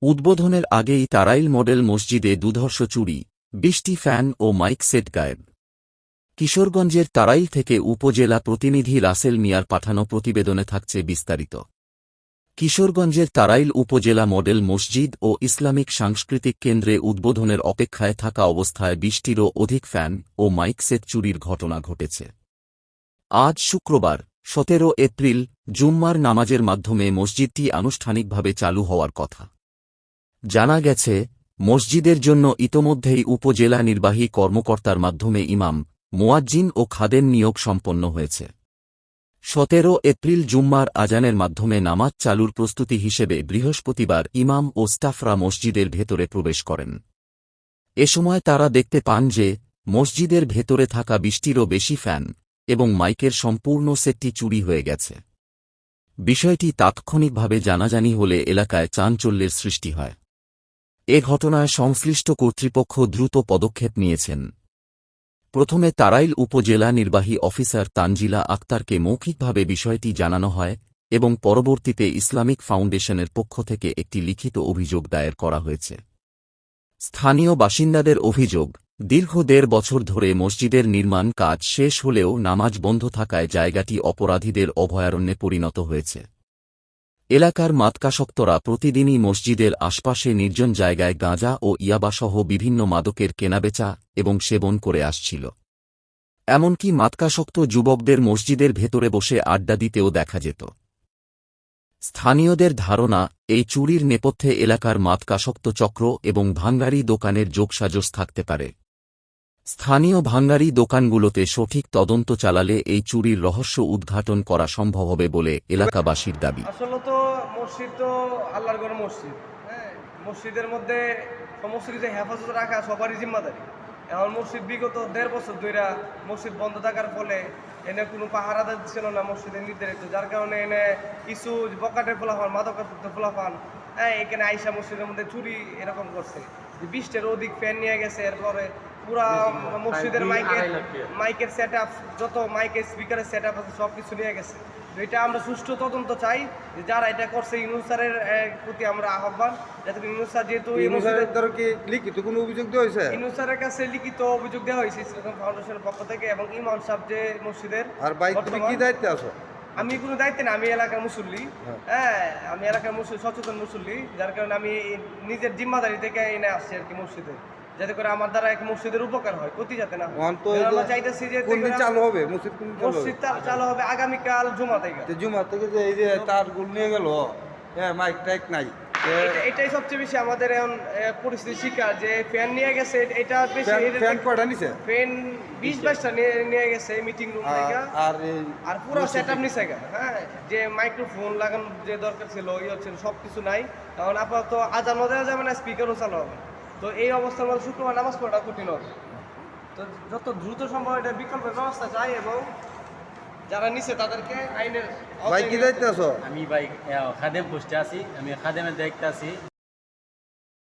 উদ্বোধনের আগেই তারাইল মডেল মসজিদে দুধর্ষ চুরি, ২০টি ফ্যান ও মাইক সেট গায়েব। কিশোরগঞ্জের তারাইল থেকে উপজেলা প্রতিনিধি রাসেল মিয়ার পাঠানো প্রতিবেদনে থাকছে বিস্তারিত। কিশোরগঞ্জের তারাইল উপজেলা মডেল মসজিদ ও ইসলামিক সাংস্কৃতিক কেন্দ্রে উদ্বোধনের অপেক্ষায় থাকা অবস্থায় ২০টিরও অধিক ফ্যান ও মাইক সেট চুরির ঘটনা ঘটেছে। আজ শুক্রবার ১৭ এপ্রিল জুম্মার নামাজের মাধ্যমে মসজিদটি আনুষ্ঠানিকভাবে চালু হওয়ার কথা। জানা গেছে, মসজিদের জন্য ইতোমধ্যেই উপজেলা নির্বাহী কর্মকর্তার মাধ্যমে ইমাম, মুয়াজ্জিন ও খাদেম নিয়োগ সম্পন্ন হয়েছে। ১৭ এপ্রিল জুম্মার আজানের মাধ্যমে নামাজ চালুর প্রস্তুতি হিসেবে বৃহস্পতিবার ইমাম ও স্টাফরা মসজিদের ভেতরে প্রবেশ করেন। এ সময় তারা দেখতে পান যে মসজিদের ভেতরে থাকা ২০টিরও বেশি ফ্যান এবং মাইকের সম্পূর্ণ সেটটি চুরি হয়ে গেছে। বিষয়টি তাৎক্ষণিকভাবে জানাজানি হলে এলাকায় চাঞ্চল্যের সৃষ্টি হয়। এ ঘটনায় সংশ্লিষ্ট কর্তৃপক্ষ দ্রুত পদক্ষেপ নিয়েছেন। প্রথমে তারাইল উপজেলা নির্বাহী অফিসার তানজিলা আক্তারকে মৌখিকভাবে বিষয়টি জানানো হয় এবং পরবর্তীতে ইসলামিক ফাউন্ডেশনের পক্ষ থেকে একটি লিখিত অভিযোগ দায়ের করা হয়েছে। স্থানীয় বাসিন্দাদের অভিযোগ, দীর্ঘ ১.৫ বছর ধরে মসজিদের নির্মাণ কাজ শেষ হলেও নামাজ বন্ধ থাকায় জায়গাটি অপরাধীদের অভয়ারণ্যে পরিণত হয়েছে। এলাকার মাদকাসক্তরা প্রতিদিনই মসজিদের আশপাশে নির্জন জায়গায় গাঁজা ও ইয়াবাসহ বিভিন্ন মাদকের কেনাবেচা এবং সেবন করে আসছিল। এমনকি মাদকাসক্ত যুবকদের মসজিদের ভেতরে বসে আড্ডা দিতেও দেখা যেত। স্থানীয়দের ধারণা, এই চুরির নেপথ্যে এলাকার মাদকাসক্ত চক্র এবং ভাঙাড়ি দোকানের যোগসাজশ থাকতে পারে। স্থানীয় ভাঙাড়ি দোকানগুলোতে সঠিক তদন্ত চালালে এই চুরির রহস্য উদ্ঘাটন করা সম্ভব হবে বলে এলাকাবাসীর দাবি। আসলে তো মসজিদ তো আল্লাহর ঘর মসজিদ, হ্যাঁ, মসজিদের মধ্যে সমস্ত কিছু হেফাজত রাখা সবারই জিম্মাদারি। এখন মসজিদ বিগত ১.৫ বছর ধরে মসজিদ বন্ধ থাকার ফলে এনে কোনো পাহারাদার ছিল না মসজিদের নির্ধারিত, যার কারণে এনে কিছু বকাটে ফোলাফান, মাদকাসক্ত ফোলাফান, হ্যাঁ, এখানে আইসা মসজিদের মধ্যে চুরি এরকম করছে। ২০টার অধিক ফ্যান নিয়ে গেছে। এরপরে পুরা মসজিদের মাইকের সেট আপ, যত মাইকের স্পিকারের সেট আপ আছে সব কিছু নিয়ে গেছে। তো এটা আমরা সুষ্ঠু তদন্ত চাই, যে যারা এটা করছে ইউনূস স্যারের প্রতি আমরা আহ্বান, যাতে ইউনূস স্যার, যেহেতু ইউনূস স্যারের কাছে লিখিত অভিযোগ দেওয়া হয়েছে ইসলাম ফাউন্ডেশনের পক্ষ থেকে, এবং ইমাম সাহেব যে মসজিদের। আমি কোনো দায়িত্বে না, আমি এলাকার মুসল্লি, হ্যাঁ, আমি এলাকার সচেতন মুসল্লি, যার কারণে আমি নিজের জিম্মাদারি থেকে এনে আসছি আর কি মসজিদে, যাতে করে আমার দ্বারা এক মসজিদের উপকার হয়, ক্ষতি যাতে না হয়। আমরা চাইতেছি যে মসজিদ চালু হবে আগামীকাল জুমা থেকে। যে এই যে তারগুলো নিয়ে গেল, হ্যাঁ, মাইক টাইক নাই, এটাই সবচেয়ে বেশি আমাদের এখন পরিস্থিতি শিকার, যে ফ্যান নিয়ে গেছে। এটা বেশি ফ্যান ২০-২২টা নিয়ে গেছে মিটিং রুম থেকে, আর পুরো সেটআপ নিছে। হ্যাঁ, যে মাইক্রোফোন লাগানোর যে দরকার ছিল ছিল সবকিছু নাই। এখন আপাতত আজানও দেওয়া যাবে না, স্পিকারও চালু হবে। তো এই অবস্থার মধ্যে শুক্রবার নামাজ পড়াটা কঠিন হবে। তো যত দ্রুত সম্ভব এটা বিকল্পের ব্যবস্থা চাই, এবং যারা নিছে তাদেরকে আইনের। ভাই কি দায়িত্ব আছো? আমি ভাই খাদেম পোস্টে আছি, আমি খাদেমের দায়িত্বে আছি।